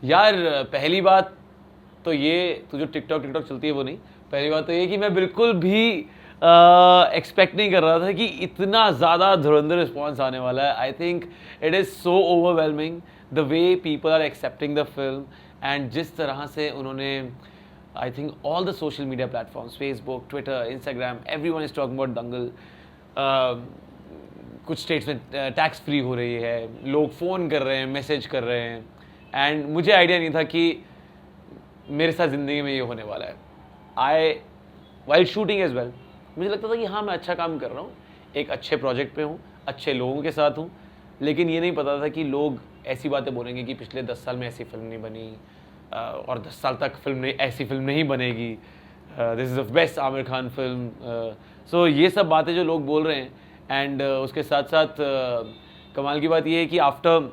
यार पहली बात तो ये तो जो टिकटॉक चलती है वो नहीं, पहली बात तो ये कि मैं बिल्कुल भी एक्सपेक्ट नहीं कर रहा था कि इतना ज़्यादा धुरंधर रिस्पॉन्स आने वाला है। I think it is so overwhelming the way people are accepting the film, and जिस तरह से उन्होंने, I think all the social media platforms, Facebook, Twitter, Instagram, everyone is talking about Dangal. कुछ स्टेट्स में टैक्स फ्री हो रही है, लोग फ़ोन कर रहे हैं, मैसेज कर रहे हैं, एंड मुझे आइडिया नहीं था कि मेरे साथ ज़िंदगी में ये होने वाला है। आई वाइल शूटिंग एज वेल मुझे लगता था कि हाँ मैं अच्छा काम कर रहा हूँ, एक अच्छे प्रोजेक्ट पे हूँ, अच्छे लोगों के साथ हूँ, लेकिन ये नहीं पता था कि लोग ऐसी बातें बोलेंगे कि पिछले 10 साल में ऐसी फिल्म नहीं बनी, और 10 साल तक ऐसी फिल्म नहीं बनेगी, this is the best Aamir Khan film. So ये सब बातें जो लोग बोल रहे हैं, एंड उसके साथ साथ कमाल की बात ये है कि after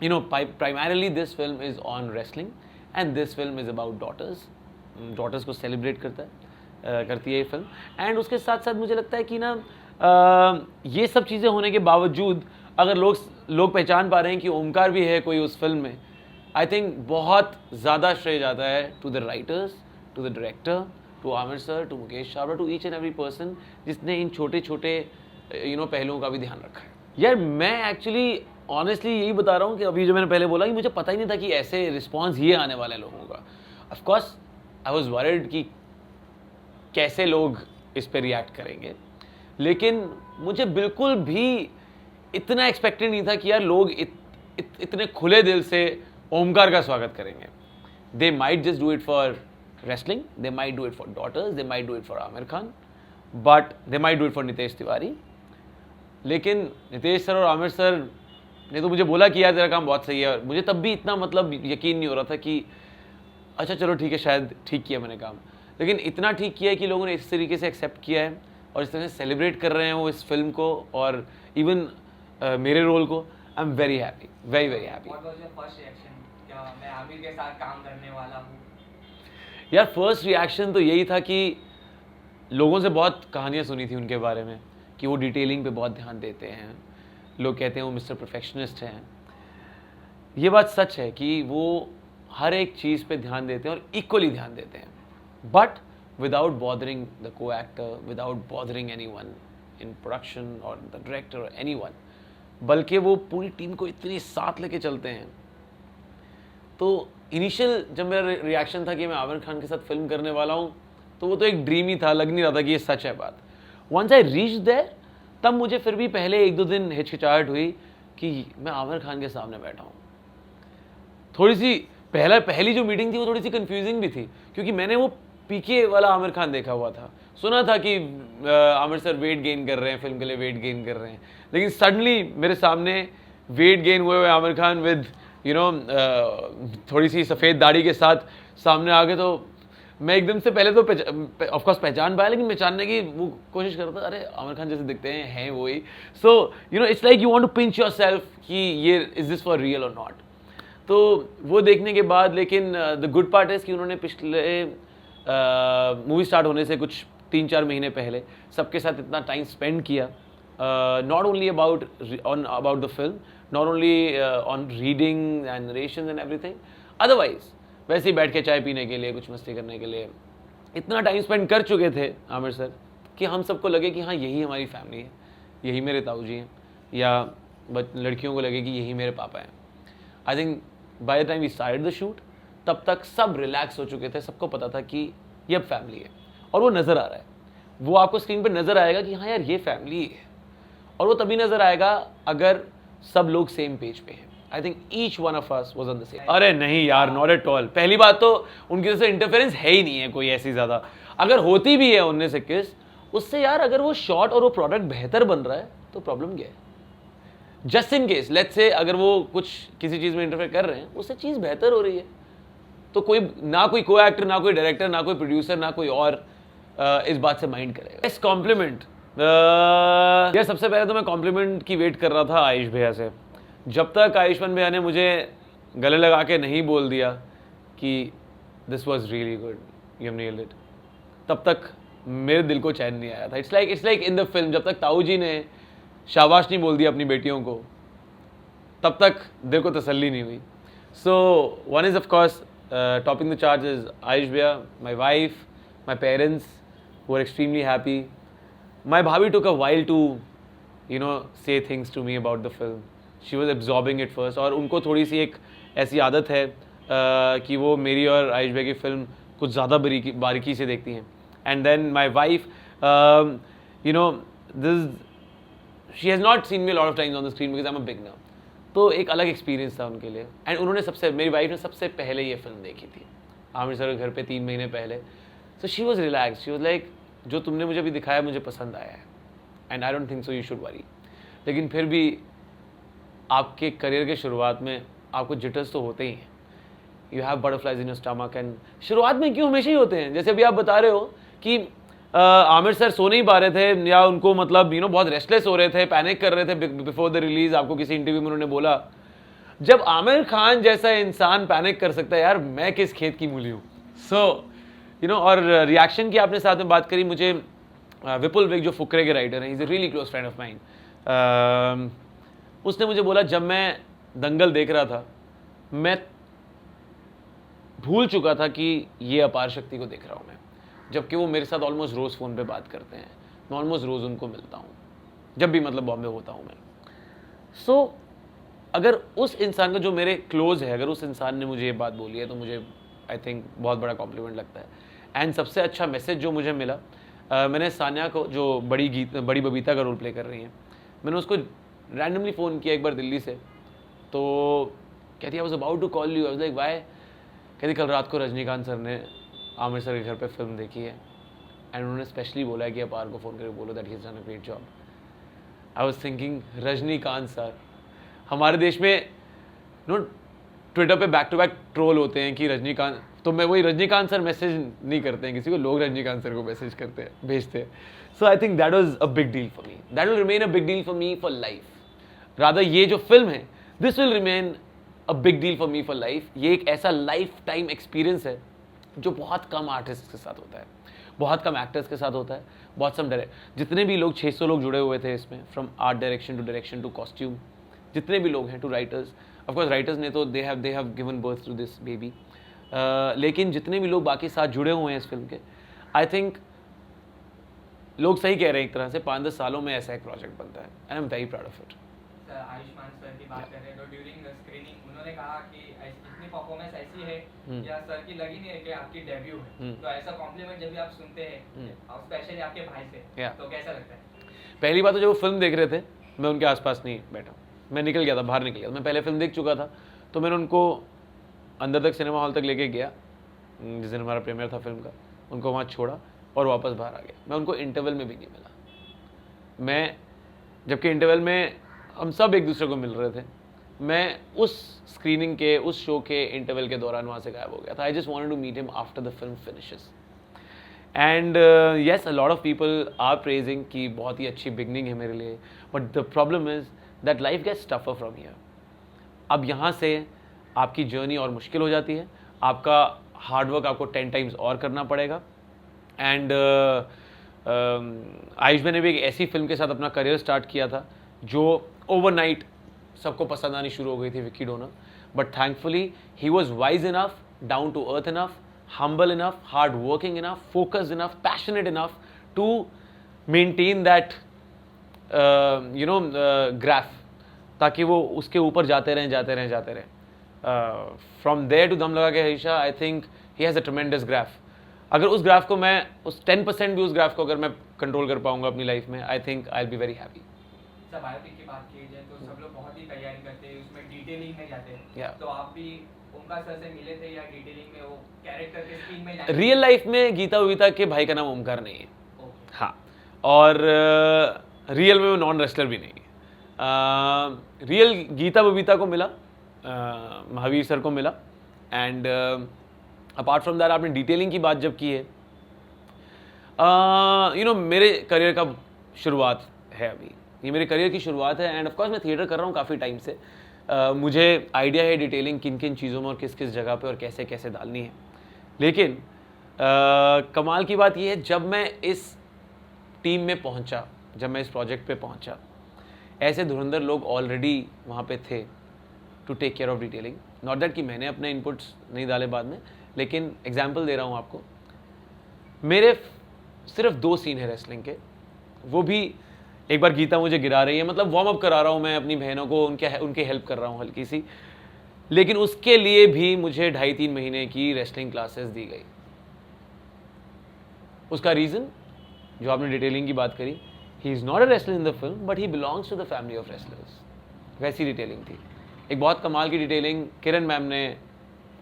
you know primarily this film is on wrestling, and this film is about daughters को सेलिब्रेट करती है ये फिल्म। एंड उसके साथ साथ मुझे लगता है कि ना ये सब चीज़ें होने के बावजूद अगर लोग पहचान पा रहे हैं कि ओमकार भी है कोई उस फिल्म में, आई थिंक बहुत ज़्यादा श्रेय जाता है to the writers, to the director, to Aamir sir, to Mukesh Chhabra, to each and every person जिसने इन छोटे छोटे पहलुओं का भी ध्यान रखा है। यार मैं एक्चुअली ऑनेस्टली यही बता रहा हूँ कि अभी जो मैंने पहले बोला कि मुझे पता ही नहीं था कि ऐसे रिस्पॉन्स ये आने वाले लोगों का। ऑफकोर्स आई वॉज वरिड कि कैसे लोग इस पर रिएक्ट करेंगे, लेकिन मुझे बिल्कुल भी इतना एक्सपेक्टेड नहीं था कि यार लोग इतने खुले दिल से ओमकार का स्वागत करेंगे। They might just do it for wrestling, they might do it for daughters, they might do it for Aamir Khan, but they might do it for Nitesh Tiwari. लेकिन नितेश सर और आमिर सर ने तो मुझे बोला कि यार तेरा काम बहुत सही है, मुझे तब भी इतना मतलब यकीन नहीं हो रहा था कि अच्छा चलो ठीक है, शायद ठीक किया मैंने काम, लेकिन इतना ठीक किया है कि लोगों ने इस तरीके से एक्सेप्ट किया है और इस तरह से सेलिब्रेट कर रहे हैं वो इस फिल्म को और इवन मेरे रोल को। I am very happy, very very happy. क्या मैं आमिर के साथ काम करने वाला हूँ? यार फर्स्ट रिएक्शन तो यही था कि लोगों से बहुत कहानियाँ सुनी थी उनके बारे में कि वो डिटेलिंग पे बहुत ध्यान देते हैं, लोग कहते हैं वो मिस्टर परफेक्शनिस्ट हैं। ये बात सच है कि वो हर एक चीज़ पे ध्यान देते हैं और इक्वली ध्यान देते हैं, बट विदाउट बॉदरिंग द को actor, without bothering anyone in production और द डायरेक्टर और एनीवन, बल्कि वो पूरी टीम को इतनी साथ लेके चलते हैं। तो इनिशियल जब मेरा रिएक्शन था कि मैं आमिर खान के साथ फिल्म करने वाला हूँ, तो वो तो एक ड्रीम ही था, लग नहीं रहा था कि ये सच है बात। वंस आई रीच देयर, तब मुझे फिर भी पहले 1-2 दिन हिचकिचाहट हुई कि मैं आमिर खान के सामने बैठा हूँ। थोड़ी सी पहली जो मीटिंग थी वो थोड़ी सी कंफ्यूजिंग भी थी, क्योंकि मैंने वो पीके वाला आमिर खान देखा हुआ था, सुना था कि आमिर सर वेट गेन कर रहे हैं, फिल्म के लिए वेट गेन कर रहे हैं, लेकिन सडनली मेरे सामने वेट गेन हुए आमिर खान विद थोड़ी सी सफ़ेद दाढ़ी के साथ सामने आ गए, तो मैं एकदम से पहले तो ऑफकोर्स पहचान पाया, लेकिन पहचानने की वो कोशिश कर रहा था, अरे आमिर खान जैसे दिखते हैं वही। So it's like you want to pinch yourself कि ये इज दिस फॉर रियल और नॉट। तो वो देखने के बाद, लेकिन द गुड पार्ट इज़ कि उन्होंने पिछले मूवी स्टार्ट होने से कुछ 3-4 महीने पहले सबके साथ इतना टाइम स्पेंड किया, not only about the film, not only on reading and narration and everything, otherwise वैसे ही बैठ के चाय पीने के लिए, कुछ मस्ती करने के लिए इतना टाइम स्पेंड कर चुके थे आमिर सर कि हम सबको लगे कि हाँ यही हमारी फैमिली है, यही मेरे ताऊ जी हैं, या लड़कियों को लगे कि यही मेरे पापा हैं। I think by the time we started the shoot, तब तक सब रिलैक्स हो चुके थे, सबको पता था कि ये अब फैमिली है, और वो नज़र आ रहा है, वो आपको स्क्रीन पर नज़र आएगा कि हाँ यार ये फैमिली है, और वो तभी नज़र आएगा अगर सब लोग सेम पेज पे हैं। I think each one of us was on the same. अरे नहीं यार, नॉट एट ऑल। पहली बात तो उनकी तरफ से इंटरफेरेंस है ही नहीं है कोई ऐसी ज़्यादा, अगर होती भी है उनने से किस, उससे यार अगर वो शॉट और वो प्रोडक्ट बेहतर बन रहा है तो प्रॉब्लम क्या है? Just in case let's say अगर वो कुछ किसी चीज़ में इंटरफेयर कर रहे हैं, उससे चीज़ बेहतर हो रही है, तो कोई ना कोई को एक्टर, ना कोई डायरेक्टर, ना कोई प्रोड्यूसर, ना कोई और इस बात से माइंड करेगा। इस कॉम्प्लीमेंट यार, सबसे पहले तो मैं कॉम्प्लीमेंट की वेट कर रहा था आयुष भैया से। जब तक आयुष्मान भैया ने मुझे गले लगा के नहीं बोल दिया कि this was really good, you have nailed it, तब तक मेरे दिल को चैन नहीं आया था। It's like in the film, जब तक ताऊ जी ने शाबाश नहीं बोल दिया अपनी बेटियों को, तब तक दिल को तसल्ली नहीं हुई। So one is of course topping the charts is Ayush Bhaiya, my wife, my parents who are extremely happy. My bhabhi took a while to say things to me about the film. She was absorbing it first और उनको थोड़ी सी एक ऐसी आदत है कि वो मेरी और आयुष भाई की फिल्म कुछ ज़्यादा बारीकी से देखती हैं. And then my wife this she has not seen me lot of times on the screen because I am a beginner. तो एक अलग एक्सपीरियंस था उनके लिए. एंड उन्होंने मेरी वाइफ ने सबसे पहले ये फिल्म देखी थी आमिर सर के घर पे 3 महीने पहले. So she was relax. She was like जो तुमने मुझे अभी दिखाया मुझे पसंद आया है and I don't think so you should worry. लेकिन फिर भी आपके करियर के शुरुआत में आपको जिटर्स तो होते ही हैं. You have butterflies in your stomach. And शुरुआत में क्यों हमेशा ही होते हैं. जैसे अभी आप बता रहे हो कि आमिर सर सो नहीं पा रहे थे या उनको मतलब बहुत रेस्टलेस हो रहे थे, पैनिक कर रहे थे बिफोर द रिलीज. आपको किसी इंटरव्यू में उन्होंने बोला जब आमिर खान जैसा इंसान पैनिक कर सकता है यार मैं किस खेत की मूली हूँ. सो और रिएक्शन की आपने साथ में बात करी. मुझे विपुल विग जो फुकरे के राइटर हैं, is a really close friend of mind. उसने मुझे बोला जब मैं दंगल देख रहा था मैं भूल चुका था कि ये अपार शक्ति को देख रहा हूँ मैं, जबकि वो मेरे साथ ऑलमोस्ट रोज़ फ़ोन पे बात करते हैं. मैं ऑलमोस्ट रोज़ उनको मिलता हूँ जब भी मतलब बॉम्बे होता हूँ मैं. सो अगर उस इंसान का जो मेरे क्लोज है, अगर उस इंसान ने मुझे ये बात बोली है तो मुझे आई थिंक बहुत बड़ा कॉम्प्लीमेंट लगता है. एंड सबसे अच्छा मैसेज जो मुझे मिला, मैंने सान्या को जो बड़ी बबीता का रोल प्ले कर रही हैं, मैंने उसको रैंडमली फ़ोन किया एक बार दिल्ली से. तो कहती I was about to call you. I was like why. कहती कल रात को रजनीकांत सर ने आमिर सर के घर पे फिल्म देखी है एंड उन्होंने स्पेशली बोला है कि अपार को फ़ोन करके बोलो that he has done a great job. I was thinking Rajinikanth sir. हमारे देश में ट्विटर पे बैक टू बैक ट्रोल होते हैं कि रजनीकांत, तो मैं वही रजनीकांत सर मैसेज नहीं करते हैं किसी को, लोग रजनीकांत सर को मैसेज करते हैं, भेजते हैं. So I think that was a big deal for me. That will remain a big deal for me for life. Rather ये जो फिल्म है this will remain a big deal for me for life. ये एक ऐसा life time experience है जो बहुत कम artist के साथ होता है, बहुत कम एक्टर्स के साथ होता है. बहुत सम जितने भी लोग 600 लोग जुड़े हुए थे इसमें, from art direction to costume, जितने भी लोग हैं, टू राइटर्स. ऑफकोर्स राइटर्स ने तो they have given birth to this baby. लेकिन जितने भी लोग बाकी साथ जुड़े हुए हैं इस फिल्म के, आई थिंक लोग सही कह रहे हैं एक तरह से 5-10 सालों में ऐसा एक प्रोजेक्ट बनता है. And I am very proud of it. Ayushman sir की बात कर रहे हैं तो ड्यूरिंग स्क्रीनिंग उन्होंने कहा कि इतनी परफॉर्मेंस ऐसी है या सर की लगी नहीं है कि आपकी डेब्यू है. तो ऐसा कॉम्प्लीमेंट जब भी आप सुनते हैं और स्पेशली आपके भाई से तो कैसा लगता है? पहली बात तो जब वो फिल्म देख रहे थे मैं उनके आसपास नहीं बैठा, मैं निकल गया था, बाहर निकल गया था. मैं पहले फिल्म देख चुका था तो मैंने उनको अंदर तक सिनेमा हॉल तक लेके गया जिस दिन हमारा प्रीमियर था फिल्म का. उनको वहाँ छोड़ा और वापस बाहर आ गया. मैं उनको इंटरवल में भी नहीं मिला. मैं जबकि इंटरवल में हम सब एक दूसरे को मिल रहे थे, मैं उस स्क्रीनिंग के, उस शो के इंटरवल के दौरान वहाँ से गायब हो गया था. I just wanted to meet him after the film finishes. And yes, a lot of people are praising कि बहुत ही अच्छी बिगनिंग है मेरे लिए. But the problem is that life gets tougher from here. अब यहाँ से आपकी जर्नी और मुश्किल हो जाती है. आपका हार्डवर्क आपको 10 टाइम्स और करना पड़ेगा. एंड आयुष भाई ने भी एक ऐसी फिल्म के साथ अपना करियर स्टार्ट किया था जो ओवरनाइट सबको पसंद आनी शुरू हो गई थी, Vicky Donor. But thankfully he was wise enough, down to earth enough, humble enough, hard working enough, focused enough, passionate enough to maintain that graph, ताकि वो उसके ऊपर जाते रहें. From there to दम लगा के Harisha, I think he has a tremendous graph. अगर उस ग्राफ को मैं उस 10% भी उस ग्राफ को अगर मैं कंट्रोल कर पाऊंगा अपनी लाइफ में, I think I'll be very happy. Sir biopic की बात की जाए तो सब लोग बहुत ही तैयारी करते हैं, उसमें डिटेलिंग में जाते हैं. Yeah. तो आप भी ओमकार सर से मिले थे या डिटेलिंग में वो कैरेक्टर के स्क्रीन में जाते? रियल लाइफ में गीता बबीता के भाई का नाम ओमकार नहीं है. हाँ, और रियल में वो नॉन रेसलर भी नहीं है. रियल गीता बबीता को मिला, महावीर सर को मिला. एंड अपार्ट फ्रॉम दैट आपने डिटेलिंग की बात जब की है, मेरे करियर का शुरुआत है अभी, ये मेरे करियर की शुरुआत है. एंड ऑफकोर्स मैं थिएटर कर रहा हूँ काफ़ी टाइम से. मुझे आइडिया है डिटेलिंग किन किन चीज़ों में और किस किस जगह पे और कैसे कैसे डालनी है. लेकिन कमाल की बात यह है, जब मैं इस टीम में पहुंचा, जब मैं इस प्रोजेक्ट पे पहुंचा, ऐसे धुरंधर लोग ऑलरेडी वहाँ पे थे to take care of detailing. Not that कि मैंने अपने इनपुट्स नहीं डाले बाद में, लेकिन एग्जाम्पल दे रहा हूँ आपको। मेरे सिर्फ 2 सीन है रेसलिंग के, वो भी एक बार गीता मुझे गिरा रही है, मतलब वार्म अप करा रहा हूँ मैं अपनी बहनों को, उनके हेल्प कर रहा हूँ हल्की सी, लेकिन उसके लिए भी मुझे 2.5-3 महीने की रेसलिंग क्लासेस दी गई। उसका रीज़न जो आपने डिटेलिंग की बात करी, he is not a wrestler in the film but he belongs to the family of wrestlers, वैसी डिटेलिंग थी। एक बहुत कमाल की डिटेलिंग किरण मैम ने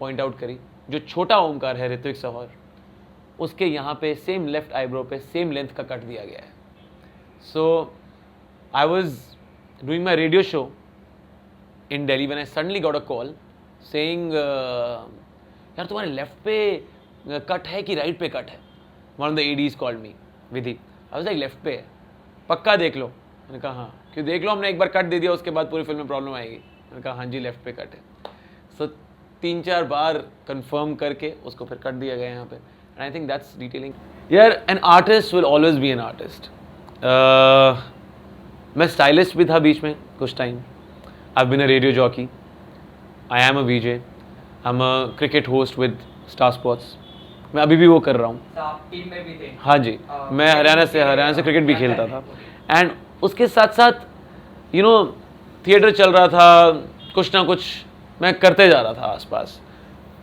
पॉइंट आउट करी, जो छोटा ओमकार है ऋत्विक सहोर, उसके यहाँ पे सेम लेफ्ट आईब्रो पे सेम लेंथ का कट दिया गया है। So I was doing my radio show in Delhi when I suddenly got a call saying यार तुम्हारे लेफ्ट पे कट है कि राइट पे कट है। One of the ADs called me, Vidhi. I was like left पे है, पक्का देख लो। मैंने कहा हाँ, क्यों देख लो, हमने एक बार कट दे दिया उसके बाद पूरी फिल्म में प्रॉब्लम आएगी। मैंने कहा हाँ जी लेफ्ट पे कट है। सो 3-4 बार कंफर्म करके उसको फिर कट दिया गया यहाँ पे। And I think that's detailing. यार an artist will always be an artist. मैं स्टाइलिस्ट भी था बीच में कुछ time. I've been a radio jockey. I am a VJ. I'm a cricket host with Star Sports. मैं अभी भी वो कर रहा हूँ। आप टीम में भी थे? हाँ जी, मैं हरियाणा से क्रिकेट भी खेलता था। एंड उसके साथ साथ थिएटर चल रहा था, कुछ ना कुछ मैं करते जा रहा था आसपास।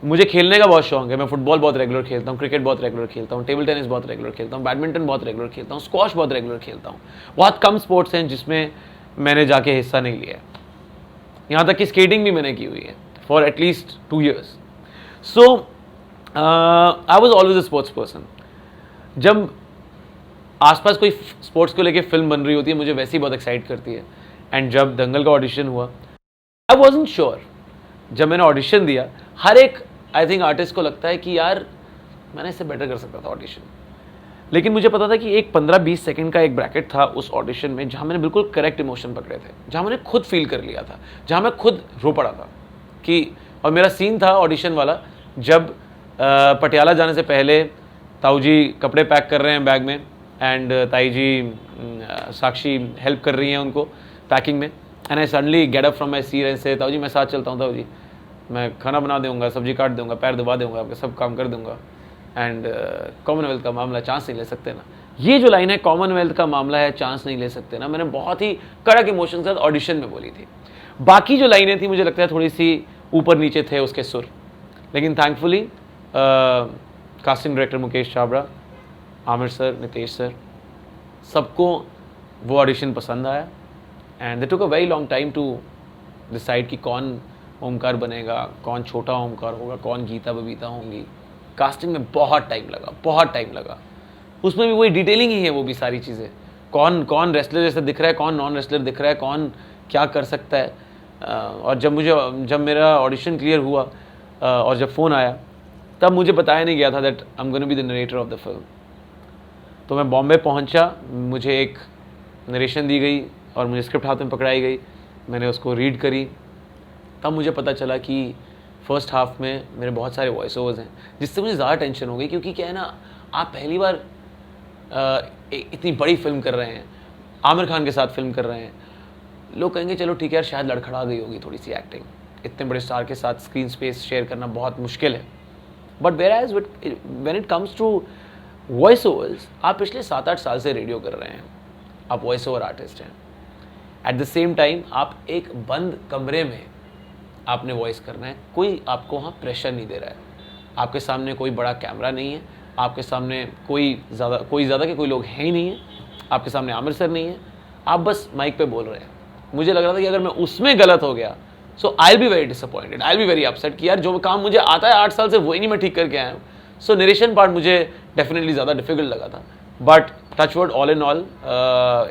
मुझे खेलने का बहुत शौक है, मैं फुटबॉल बहुत रेगुलर खेलता हूँ, क्रिकेट बहुत रेगुलर खेलता हूँ, टेबल टेनिस बहुत रेगुलर खेलता हूँ, बैडमिंटन बहुत रेगुलर खेलता हूँ, स्क्वॉश बहुत रेगुलर खेलता हूँ। बहुत कम स्पोर्ट्स हैं जिसमें मैंने जाके हिस्सा नहीं लिया है। यहाँ तक कि स्केटिंग भी मैंने की हुई है for at least 2 years. So I was always a sports person. जब आसपास कोई स्पोर्ट्स को लेके फिल्म बन रही होती है मुझे वैसे ही बहुत एक्साइट करती है। एंड जब दंगल का ऑडिशन हुआ, आई वॉजंट श्योर। जब मैंने ऑडिशन दिया, हर एक आई थिंक आर्टिस्ट को लगता है कि यार मैंने इससे बेटर कर सकता था ऑडिशन, लेकिन मुझे पता था कि एक 15-20 सेकंड का एक ब्रैकेट था उस ऑडिशन में जहाँ मैंने बिल्कुल करेक्ट इमोशन पकड़े थे, जहाँ मैंने खुद फील कर लिया था, जहाँ मैं खुद रो पड़ा था कि। और मेरा सीन था ऑडिशन वाला, जब पटियाला जाने से पहले ताऊ जी कपड़े पैक कर रहे हैं बैग में, एंड ताई जी साक्षी हेल्प कर रही हैं उनको पैकिंग में। And I suddenly get up from my seat and से ताऊ जी मैं साथ चलता हूँ, ताऊ जी मैं खाना बना दूँगा, सब्जी काट दूँगा, पैर दबा दूँगा, आपके सब काम कर दूँगा। एंड कॉमनवेल्थ का मामला, चांस नहीं ले सकते ना। ये जो लाइन है कॉमनवेल्थ का मामला है, चांस नहीं ले सकते ना, मैंने बहुत ही कड़क इमोशन के साथ ऑडिशन में बोली थी। बाकी जो लाइनें थी मुझे लगता है थोड़ी सी ऊपर नीचे थे उसके सुर, लेकिन thankfully casting director Mukesh Chhabra, Aamir sir, Nitesh sir, सबको वो ऑडिशन पसंद आया। And they took a very long time to decide कि कौन ओमकार बनेगा, कौन छोटा ओमकार होगा, कौन गीता बबीता होंगी। कास्टिंग में बहुत टाइम लगा। उसमें भी वही डिटेलिंग ही है, वो भी सारी चीज़ें, कौन रेसलर जैसा दिख रहा है, कौन नॉन रेसलर दिख रहा है, कौन क्या कर सकता है। और जब मेरा ऑडिशन क्लियर हुआ और जब फ़ोन आया, तब मुझे बताया नहीं गया था that I am gonna be the narrator of the film. तो मैं बॉम्बे पहुंचा, मुझे एक नरेशन दी गई और मुझे स्क्रिप्ट हाथ में पकड़ाई गई, मैंने उसको रीड करी। तब मुझे पता चला कि फर्स्ट हाफ में मेरे बहुत सारे वॉइस ओवर्स हैं, जिससे मुझे ज़्यादा टेंशन हो गई, क्योंकि क्या है ना, आप पहली बार इतनी बड़ी फिल्म कर रहे हैं, आमिर खान के साथ फिल्म कर रहे हैं। लोग कहेंगे चलो ठीक है यार, शायद लड़खड़ा गई होगी थोड़ी सी एक्टिंग, इतने बड़े स्टार के साथ स्क्रीन स्पेस शेयर करना बहुत मुश्किल है। But whereas when it comes to voice overs, आप पिछले 7-8 साल से रेडियो कर रहे हैं, आप वॉइस ओवर आर्टिस्ट हैं। एट द सेम टाइम आप एक बंद कमरे में आपने वॉइस करना है, कोई आपको वहाँ प्रेशर नहीं दे रहा है, आपके सामने कोई बड़ा कैमरा नहीं है, आपके सामने कोई ज़्यादा के कोई लोग हैं ही नहीं है, आपके सामने आमिर सर नहीं है, आप बस माइक पे बोल रहे हैं। मुझे लग रहा था कि अगर मैं उसमें गलत हो गया so I will be very disappointed, I will be very upset कि यार जो काम मुझे आता है 8 साल से वही नहीं मैं ठीक करके आया हूँ। सो नरेशन पार्ट मुझे डेफिनेटली ज़्यादा डिफिकल्ट लगा था। But touch wood, all in all,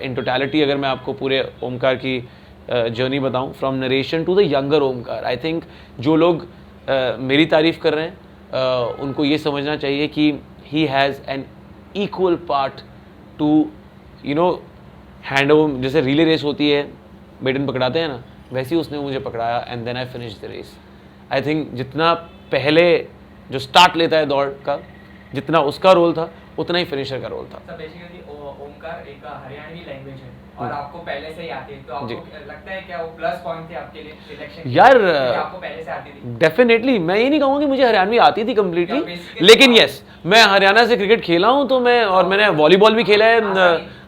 in totality अगर मैं आपको पूरे ओमकार की जर्नी बताऊं, from narration to the younger Omkar, I think जो लोग मेरी तारीफ़ कर रहे हैं उनको ये समझना चाहिए कि he has an equal part two hand over. जैसे रिले रेस होती है, बेटन पकड़ाते हैं ना, वैसे ही उसने मुझे पकड़ाया and then I finish the race. I think जितना पहले जो स्टार्ट लेता है दौड़ का, जितना उसका रोल था उतना ही फिनिशर का रोल था। बेसिकली ओमकार एक हरियाणवी लैंग्वेज है और आपको पहले से ही आती है, तो आपको लगता है क्या वो प्लस पॉइंट थे आपके लिए सिलेक्शन यार आपको पहले से आती थी? डेफिनेटली, मैं ये नहीं कहूँगा कि मुझे हरियाणवी आती थी कम्प्लीटली, लेकिन यस, मैं हरियाणा से क्रिकेट खेला हूँ, तो मैं, और मैंने वॉलीबॉल भी खेला है,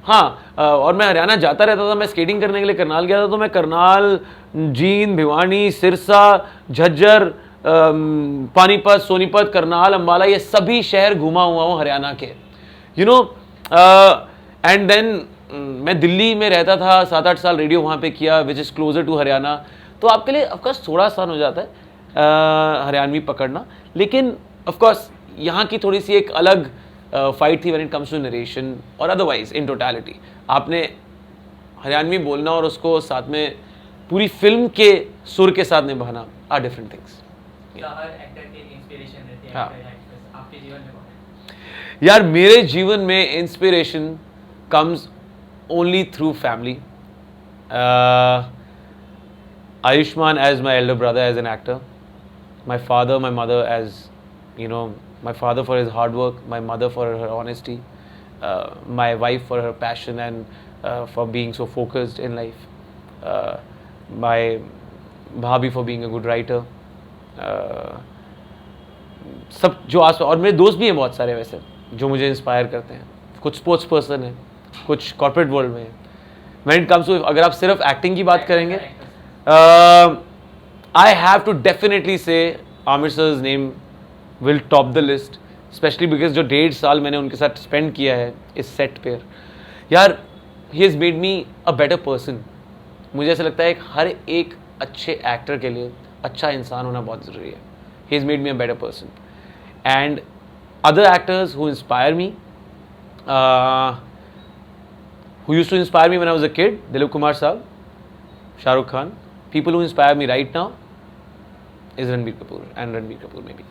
हाँ, और मैं हरियाणा जाता रहता था। मैं स्केटिंग करने के लिए करनाल गया था, तो मैं करनाल, जींद, भिवानी, सिरसा, झज्जर, पानीपत, सोनीपत, करनाल, अंबाला, ये सभी शहर घुमा हुआ हूँ हरियाणा के, यू नो। एंड देन मैं दिल्ली में रहता था 7-8 साल, रेडियो वहाँ पे किया, which is closer to Haryana, तो आपके लिए ऑफकोर्स थोड़ा आसान हो जाता है हरियाणवी पकड़ना, लेकिन ऑफकोर्स यहाँ की थोड़ी सी एक अलग फाइट थी when it comes to narration और अदरवाइज इन टोटलिटी। आपने हरियाणवी बोलना और उसको साथ में पूरी फिल्म के सुर के साथ निभाना आर डिफरेंट थिंग्स। हर एक्टर की इंस्पिरेशन रहती है, हाँ। आपके जीवन में कौन है? यार मेरे जीवन में inspiration comes only through family. Ayushmann as my elder brother, as an actor, my father, my mother, as you know, my father for his hard work, my mother for her honesty, my wife for her passion and for being so focused in life, my bhabhi for being a good writer, सब जो आस, और मेरे दोस्त भी हैं बहुत सारे वैसे जो मुझे इंस्पायर करते हैं, कुछ स्पोर्ट्स पर्सन हैं, कुछ कॉर्पोरेट वर्ल्ड में हैं। व्हेन इट कम्स टू, अगर आप सिर्फ एक्टिंग की बात करेंगे, I have to definitely say Aamir सर's name will top the list, especially because जो 1.5 साल मैंने उनके साथ स्पेंड किया है इस सेट पे, यार he has made me a better person। मुझे ऐसा लगता है कि हर एक अच्छे एक्टर के लिए अच्छा इंसान होना बहुत ज़रूरी है। He has made me a better person, and other actors who inspire me, who used to inspire me when I was a kid, Dilip Kumar साहब, Shahrukh Khan, people who inspire me right now is Ranbir Kapoor, and Ranbir Kapoor maybe.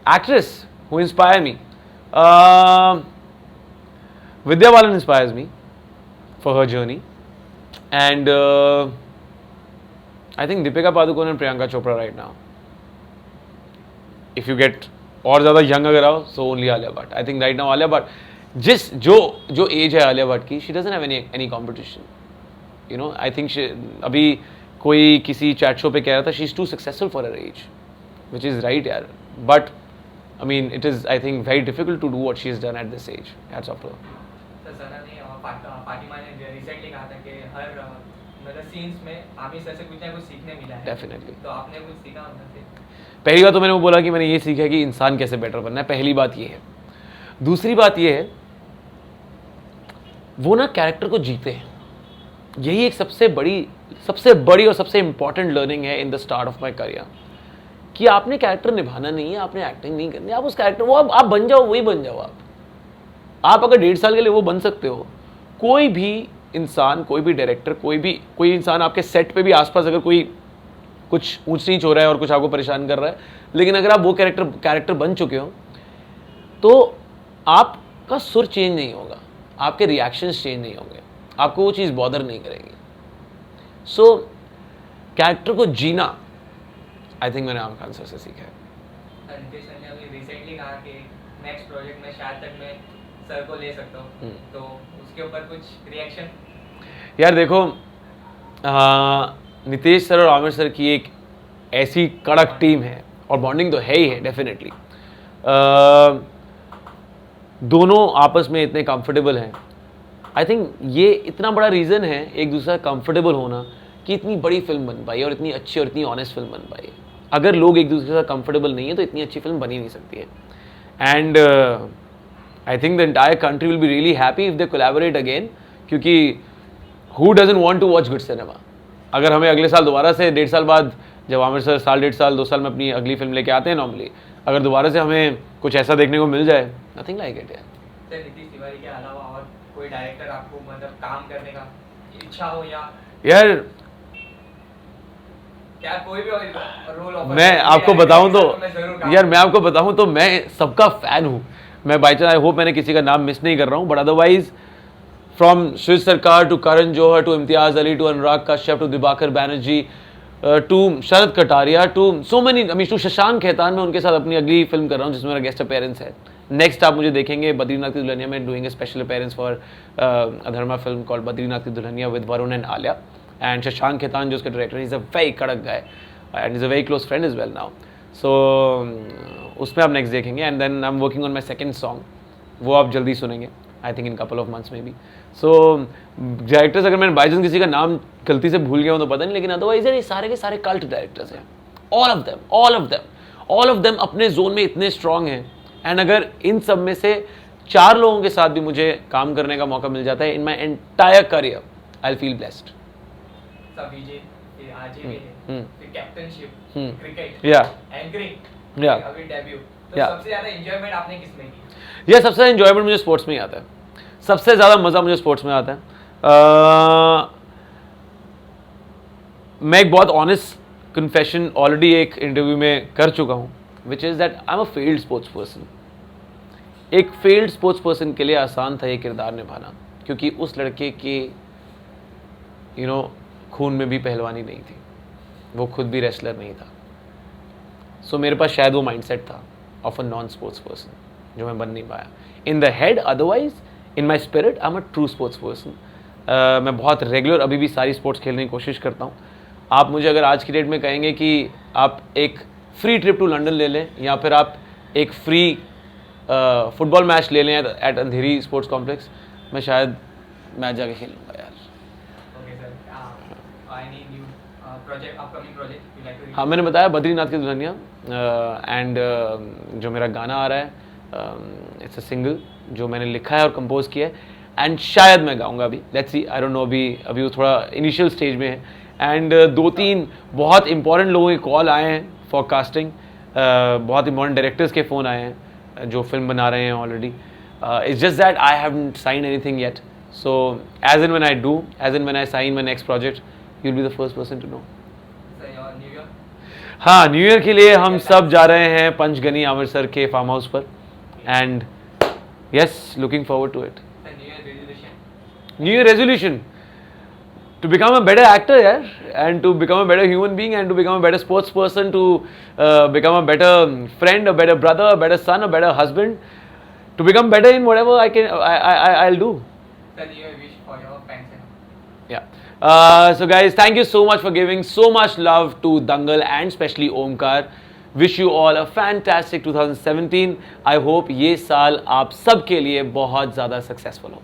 Actress who inspire me, Vidya Balan inspires me for her journey, and I think Deepika Padukone and Priyanka Chopra right now. If you get और ज़्यादा young अगर आओ, so only Alia Bhatt. I think right now Alia Bhatt, जिस जो as है आलिया भट्ट की, she doesn't have any competition. You know, I think अभी कोई किसी चैट शो पे कह रहा था she is too successful for her age, which is right यार, but I mean it is I think very difficult to do what she is done at this age. Hats off to her. तो sir ने फातिमा ने recently कहा था कि हर मतलब scenes में Aamir sir से कुछ ना कुछ सीखने मिला है। डेफिनेटली। तो आपने कुछ सीखा उनसे? पहली बात तो मैंने वो बोला कि मैंने ये सीखा कि इंसान कैसे बेटर बनना है, पहली बात ये है। दूसरी बात ये है वो ना कैरेक्टर को जीते हैं, यही एक सबसे बड़ी और सबसे इंपॉर्टेंट लर्निंग है in the start of my career, कि आपने कैरेक्टर निभाना नहीं है, आपने एक्टिंग नहीं करनी, आप उस कैरेक्टर वो आप बन जाओ, वही बन जाओ आप अगर 1.5 साल के लिए वो बन सकते हो। कोई भी इंसान, कोई भी डायरेक्टर, कोई इंसान आपके सेट पे भी आसपास अगर कोई कुछ ऊंच नीच हो रहा है और कुछ आपको परेशान कर रहा है, लेकिन अगर आप वो कैरेक्टर बन चुके हो तो आपका सुर चेंज नहीं होगा, आपके रिएक्शंस चेंज नहीं होंगे, आपको वो चीज़ बॉदर नहीं करेगी। सो कैरेक्टर को जीना आई थिंक मैंने आमिर खान सर से सीखा है। रितेश सर ने अभी रिसेंटली कहा कि नेक्स्ट प्रोजेक्ट में शायद तक मैं सर को ले सकता हूँ, तो उसके ऊपर कुछ रिएक्शन? यार देखो, नितेश सर और आमिर सर की एक ऐसी कड़क टीम है और बॉन्डिंग तो है ही है डेफिनेटली। दोनों आपस में इतने कंफर्टेबल हैं, आई थिंक ये इतना बड़ा रीज़न है एक दूसरे का कंफर्टेबल होना कि इतनी बड़ी फिल्म बन पाई और इतनी अच्छी और इतनी ऑनेस्ट फिल्म बन पाई। अगर लोग एक दूसरे के साथ कंफर्टेबल नहीं है तो इतनी अच्छी फिल्म बनी नहीं सकती है। And I think the entire country will be really happy if they collaborate again, क्योंकि who doesn't want to watch good cinema. अगर हमें अगले साल दोबारा से 1.5 साल बाद, जब आमिर सर साल 1.5 साल 2 साल में अपनी अगली फिल्म लेके आते हैं नॉर्मली, अगर दोबारा से हमें कुछ ऐसा देखने को मिल जाए, नथिंग लाइक इट यार। सर नीतीश तिवारी के अलावा और कोई डायरेक्टर आपको मतलब काम करने का इच्छा हो या यार क्या कोई भी रोल ऑफर? मैं आपको बताऊं तो यार, मैं आपको बताऊं तो मैं सबका फ़ैन हूँ। मैं बाई चांस, आई होप मैंने किसी का नाम मिस नहीं कर रहा हूँ, but otherwise from Shoojit Sircar to Karan Johar to Imtiaz Ali to Anurag Kashyap to Dibakar Banerjee to Sharat Katariya to so many, to Shashank Khaitan, मैं उनके साथ अपनी अगली फिल्म कर रहा हूँ जिसमें मेरा गेस्ट अपीयरेंस है। नेक्स्ट आप मुझे देखेंगे बद्रीनाथ की दुल्हनिया में doing a special appearance for adharma film called Badrinath की Dulhania with Varun and Alia and Shashank Khetan जो उसके डायरेक्टर, इज़ अ वेरी कड़क guy and is a very close friend is well now. सो उसमें आप नेक्स्ट देखेंगे. And then I am working on my second song, वो आप जल्दी सुनेंगे, I think in couple of months में बी. सो directors अगर मैंने बाई चांस किसी का नाम गलती से भूल गया हूँ तो पता नहीं, लेकिन अदरवाइज ये सारे के सारे कल्ट डायरेक्टर्स हैं. ऑल ऑफ देम अपने जोन में इतने स्ट्रांग हैं. एंड अगर इन सब में से 4 लोगों के साथ भी मुझे काम करने का मौका मिल जाता है in my entire career, I feel blessed. Captainship, cricket, या एंकरिंग, या अभी डेब्यू, तो या सबसे ज्यादा एंजॉयमेंट आपने किसमें की? ये सबसे ज़्यादा इन्जॉयमेंट मुझे स्पोर्ट्स में ही आता है. सबसे ज़्यादा मज़ा मुझे स्पोर्ट्स में आता है. मैं एक बहुत ऑनेस्ट कन्फेशन ऑलरेडी एक इंटरव्यू में कर चुका हूँ, which is that I am a failed sports person. एक फेल्ड स्पोर्ट्स पर्सन के लिए आसान था ये किरदार निभाना, क्योंकि उस लड़के के खून में भी पहलवानी नहीं थी, वो खुद भी रेसलर नहीं था. सो मेरे पास शायद वो माइंडसेट था of a non sports person, जो मैं बन नहीं पाया in the head. Otherwise in my spirit I am a true sports person. मैं बहुत रेगुलर अभी भी सारी स्पोर्ट्स खेलने की कोशिश करता हूँ. आप मुझे अगर आज की डेट में कहेंगे कि आप एक फ्री ट्रिप टू लंदन ले लें या फिर आप एक फ्री फुटबॉल मैच ले लें एट अंधेरी स्पोर्ट्स कॉम्प्लेक्स, मैं शायद मैच जाके खेल लूँगा यार. हाँ, मैंने बताया बद्रीनाथ की दुल्हनिया एंड जो मेरा गाना आ रहा है, इट्स अ सिंगल जो मैंने लिखा है और कंपोज किया है. एंड शायद मैं गाऊंगा अभी, let's see, I don't know. अभी वो थोड़ा इनिशियल स्टेज में है. एंड 2-3 बहुत इंपॉर्टेंट लोगों के कॉल आए हैं फॉर कास्टिंग. बहुत इंपॉर्टेंट डायरेक्टर्स के फ़ोन आए हैं जो फिल्म बना रहे हैं already. It's just that I haven't sign anything yet. So as in when I do, as in when I sign my next project, you will be the first person to know. हाँ, new year के लिए हम सब जा रहे हैं पंचगनी अमृतसर के farm house पर. And yes, looking forward to it. New Year resolution to become a better actor, yeah, and to become a better human being, and to become a better sports person, to become a better friend, a better brother, a better son, a better husband, to become better in whatever I'll do. The New Year wish for your fans. Yeah. So guys, thank you so much for giving so much love to Dangal and especially Omkar. Wish you all a fantastic 2017. I hope ये साल आप सब के लिए बहुत ज़्यादा successful हो.